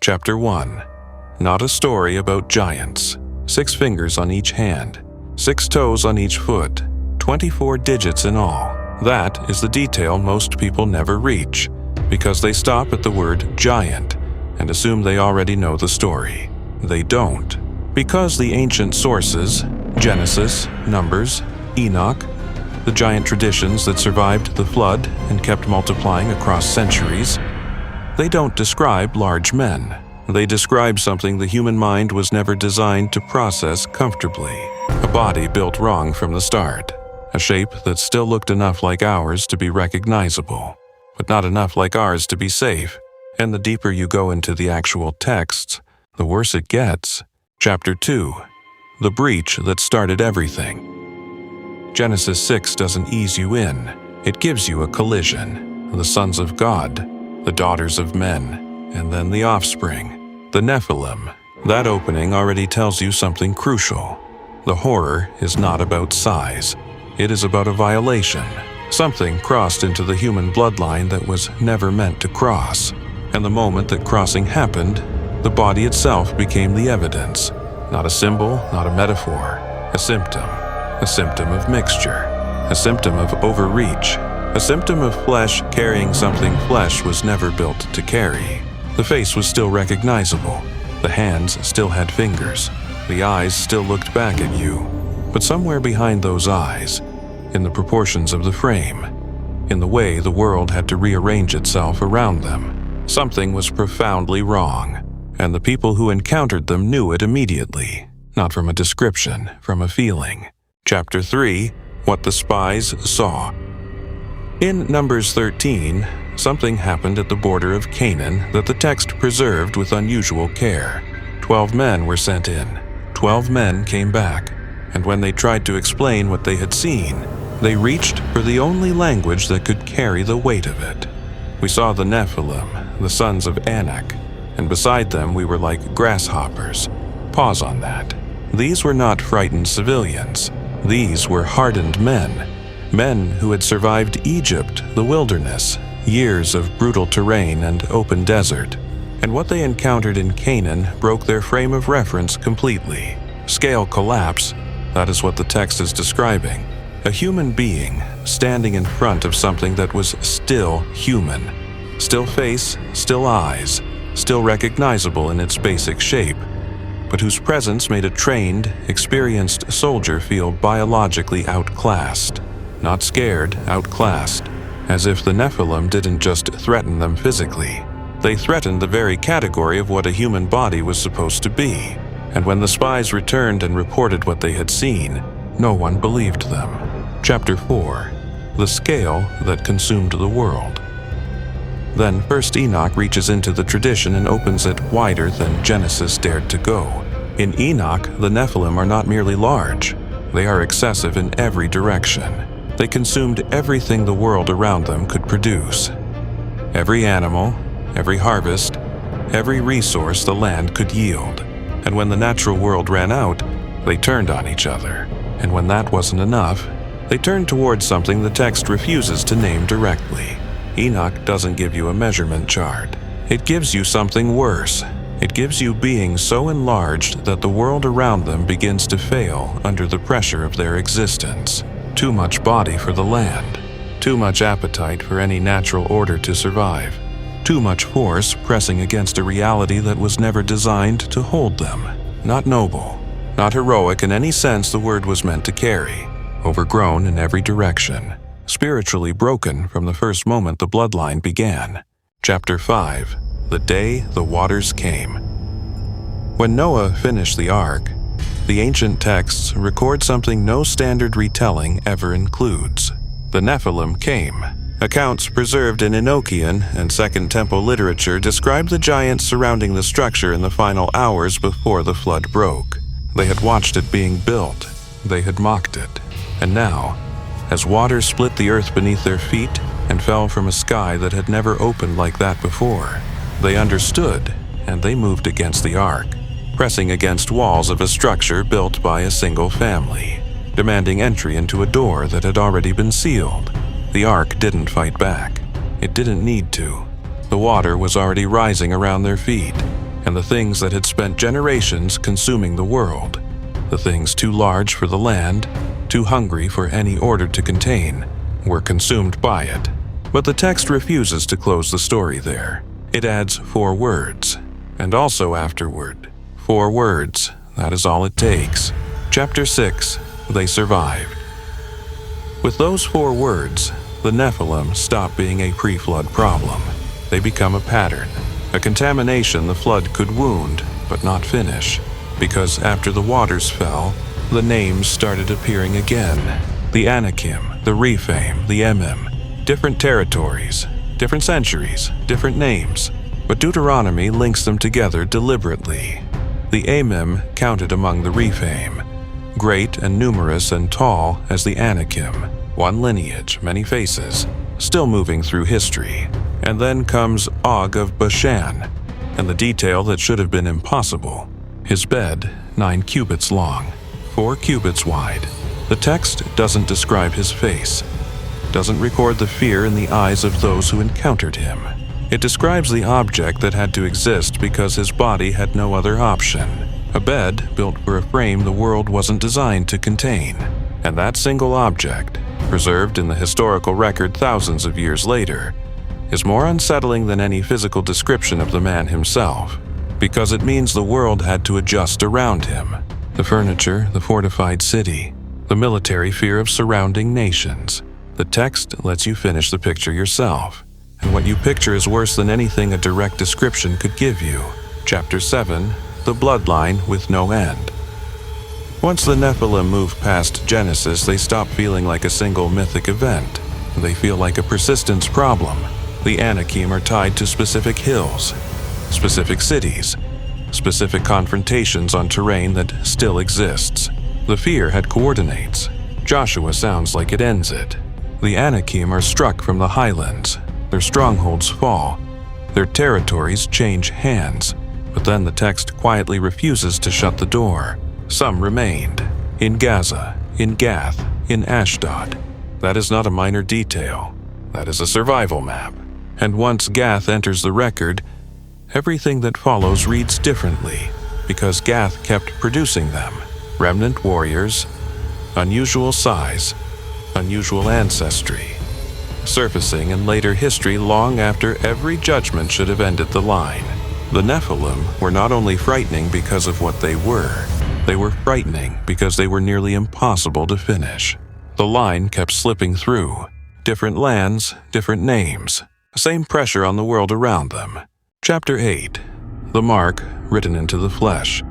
Chapter 1. Not a story about giants. 6 fingers on each hand, 6 toes on each foot, 24 digits in all. That is the detail most people never reach, because they stop at the word giant and assume they already know the story. They don't. Because the ancient sources, Genesis, Numbers, Enoch, the giant traditions that survived the flood and kept multiplying across centuries, they don't describe large men. They describe something the human mind was never designed to process comfortably. A body built wrong from the start. A shape that still looked enough like ours to be recognizable, but not enough like ours to be safe. And the deeper you go into the actual texts, the worse it gets. Chapter 2. The breach that started everything. Genesis 6 doesn't ease you in. It gives you a collision. The sons of God, the daughters of men, and then the offspring, the Nephilim. That opening already tells you something crucial. The horror is not about size. It is about a violation. Something crossed into the human bloodline that was never meant to cross. And the moment that crossing happened, the body itself became the evidence. Not a symbol, not a metaphor. A symptom. A symptom of mixture. A symptom of overreach. A symptom of flesh carrying something flesh was never built to carry. The face was still recognizable. The hands still had fingers. The eyes still looked back at you. But somewhere behind those eyes, in the proportions of the frame, in the way the world had to rearrange itself around them, something was profoundly wrong. And the people who encountered them knew it immediately. Not from a description, from a feeling. Chapter 3. What the Spies Saw. In Numbers 13, something happened at the border of Canaan that the text preserved with unusual care. 12 men were sent in. 12 men came back. And when they tried to explain what they had seen, they reached for the only language that could carry the weight of it. We saw the Nephilim, the sons of Anakim, and beside them we were like grasshoppers. Pause on that. These were not frightened civilians. These were hardened men. Men who had survived Egypt, the wilderness, years of brutal terrain and open desert. And what they encountered in Canaan broke their frame of reference completely. Scale collapse, that is what the text is describing. A human being standing in front of something that was still human. Still face, still eyes, still recognizable in its basic shape, but whose presence made a trained, experienced soldier feel biologically outclassed. Not scared, outclassed. As if the Nephilim didn't just threaten them physically. They threatened the very category of what a human body was supposed to be. And when the spies returned and reported what they had seen, no one believed them. Chapter 4. The Scale that Consumed the World. Then First Enoch reaches into the tradition and opens it wider than Genesis dared to go. In Enoch, the Nephilim are not merely large. They are excessive in every direction. They consumed everything the world around them could produce. Every animal, every harvest, every resource the land could yield. And when the natural world ran out, they turned on each other. And when that wasn't enough, they turned towards something the text refuses to name directly. Enoch doesn't give you a measurement chart. It gives you something worse. It gives you beings so enlarged that the world around them begins to fail under the pressure of their existence. Too much body for the land. Too much appetite for any natural order to survive. Too much force pressing against a reality that was never designed to hold them. Not noble. Not heroic in any sense the word was meant to carry. Overgrown in every direction. Spiritually broken from the first moment the bloodline began. Chapter 5. The Day the Waters Came. When Noah finished the ark, the ancient texts record something no standard retelling ever includes. The Nephilim came. Accounts preserved in Enochian and Second Temple literature describe the giants surrounding the structure in the final hours before the flood broke. They had watched it being built. They had mocked it. And now, as water split the earth beneath their feet and fell from a sky that had never opened like that before, they understood, and they moved against the ark, pressing against walls of a structure built by a single family, demanding entry into a door that had already been sealed. The ark didn't fight back. It didn't need to. The water was already rising around their feet, and the things that had spent generations consuming the world, the things too large for the land, too hungry for any order to contain, were consumed by it. But the text refuses to close the story there. It adds 4 words, and also afterward. 4 words, that is all it takes. Chapter 6, They Survived. With those 4 words, the Nephilim stop being a pre-flood problem. They become a pattern, a contamination the flood could wound but not finish, because after the waters fell, the names started appearing again. The Anakim, the Rephaim, the Emim, different territories, different centuries, different names, but Deuteronomy links them together deliberately. The Emim counted among the Rephaim, great and numerous and tall as the Anakim, one lineage, many faces, still moving through history. And then comes Og of Bashan, and the detail that should have been impossible. His bed, 9 cubits long, 4 cubits wide. The text doesn't describe his face, doesn't record the fear in the eyes of those who encountered him. It describes the object that had to exist because his body had no other option. A bed built for a frame the world wasn't designed to contain. And that single object, preserved in the historical record thousands of years later, is more unsettling than any physical description of the man himself, because it means the world had to adjust around him. The furniture, the fortified city, the military fear of surrounding nations. The text lets you finish the picture yourself, and what you picture is worse than anything a direct description could give you. Chapter 7, The Bloodline with No End. Once the Nephilim move past Genesis, they stop feeling like a single mythic event. They feel like a persistence problem. The Anakim are tied to specific hills, specific cities, specific confrontations on terrain that still exists. The fear had coordinates. Joshua sounds like it ends it. The Anakim are struck from the highlands. Their strongholds fall. Their territories change hands. But then the text quietly refuses to shut the door. Some remained. In Gaza, in Gath, in Ashdod. That is not a minor detail. That is a survival map. And once Gath enters the record, everything that follows reads differently, because Gath kept producing them. Remnant warriors, unusual size, unusual ancestry, surfacing in later history long after every judgment should have ended the line. The Nephilim were not only frightening because of what they were frightening because they were nearly impossible to finish. The line kept slipping through. Different lands, different names. Same pressure on the world around them. Chapter 8, The Mark Written into the Flesh.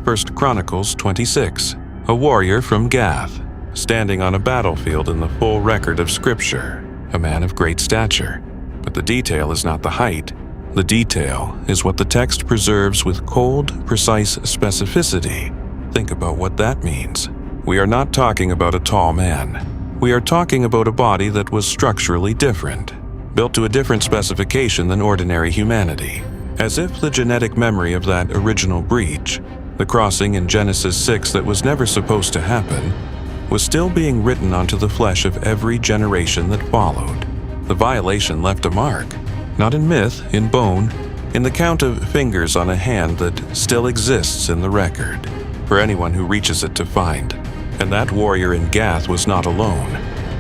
1 Chronicles 26, a warrior from Gath, standing on a battlefield in the full record of Scripture, a man of great stature. But the detail is not the height. The detail is what the text preserves with cold, precise specificity. Think about what that means. We are not talking about a tall man. We are talking about a body that was structurally different, built to a different specification than ordinary humanity, as if the genetic memory of that original breach, the crossing in Genesis 6 that was never supposed to happen, was still being written onto the flesh of every generation that followed. The violation left a mark, not in myth, in bone, in the count of fingers on a hand that still exists in the record, for anyone who reaches it to find. And that warrior in Gath was not alone.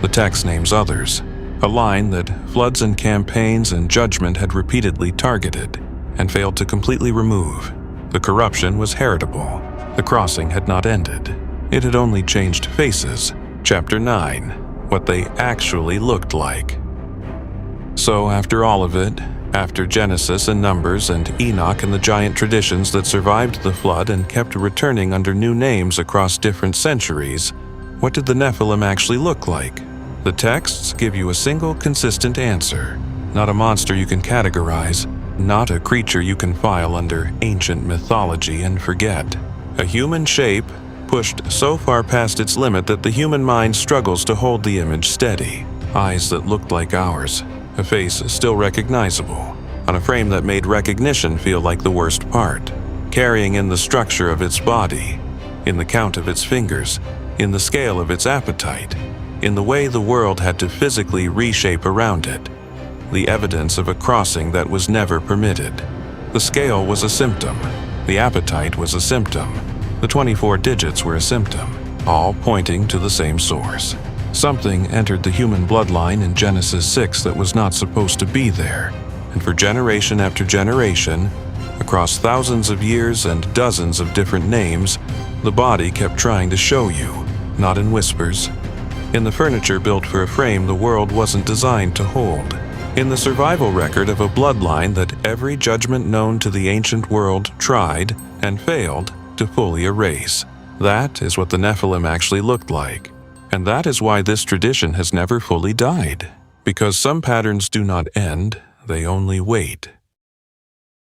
The text names others, a line that floods and campaigns and judgment had repeatedly targeted and failed to completely remove. The corruption was heritable. The crossing had not ended. It had only changed faces. Chapter 9, what they actually looked like. So after all of it, after Genesis and Numbers and Enoch and the giant traditions that survived the flood and kept returning under new names across different centuries, what did the Nephilim actually look like? The texts give you a single consistent answer. Not a monster you can categorize, not a creature you can file under ancient mythology and forget. A human shape pushed so far past its limit that the human mind struggles to hold the image steady. Eyes that looked like ours, a face still recognizable, on a frame that made recognition feel like the worst part, carrying in the structure of its body, in the count of its fingers, in the scale of its appetite, in the way the world had to physically reshape around it, the evidence of a crossing that was never permitted, The scale was a symptom. The appetite was a symptom. The 24 digits were a symptom, all pointing to the same source. Something entered the human bloodline in Genesis 6 that was not supposed to be there, and for generation after generation, across thousands of years and dozens of different names, the body kept trying to show you, not in whispers. In the furniture built for a frame the world wasn't designed to hold. In the survival record of a bloodline that every judgment known to the ancient world tried and failed to fully erase. That is what the Nephilim actually looked like. And that is why this tradition has never fully died. Because some patterns do not end, they only wait.